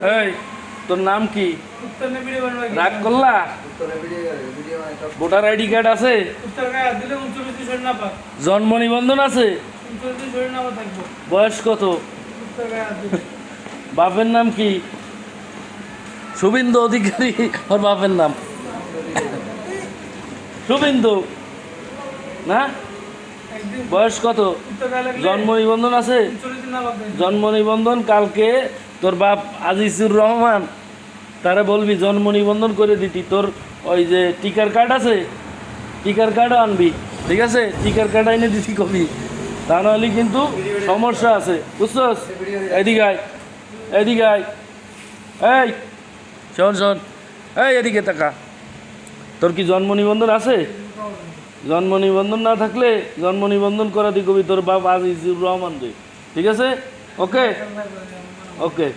এই তোর নাম কি? রাগ করলা? ভোটার আইডি কার্ড আছে? জন্ম নিবন্ধন আছে? বয়স কত? বাপের নাম কি? শুভেন্দু অধিকারী ওর বাপের নাম শুভেন্দু না? বয়স কত? জন্ম নিবন্ধন আছে? জন্ম নিবন্ধন কালকে তোর বাপ আজিজুর রহমান তারা বলবি জন্ম নিবন্ধন করে দিতি। তোর ওই যে টিকার কার্ড আছে, টিকার কার্ডও আনবি, ঠিক আছে? টিকার কার্ড এনে দিতি কবি, তা নাহলে কিন্তু সমস্যা আছে, বুঝছস? এদিকে আয়, এদিকে আয়, এই শোন শোন, এই এদিকে তাকা। তোর কি জন্ম নিবন্ধন আছে? জন্ম নিবন্ধন না থাকলে জন্ম নিবন্ধন করা দি কবি তোর বাপ আজিজুর রহমান দে, ঠিক আছে? ওকে ওকে।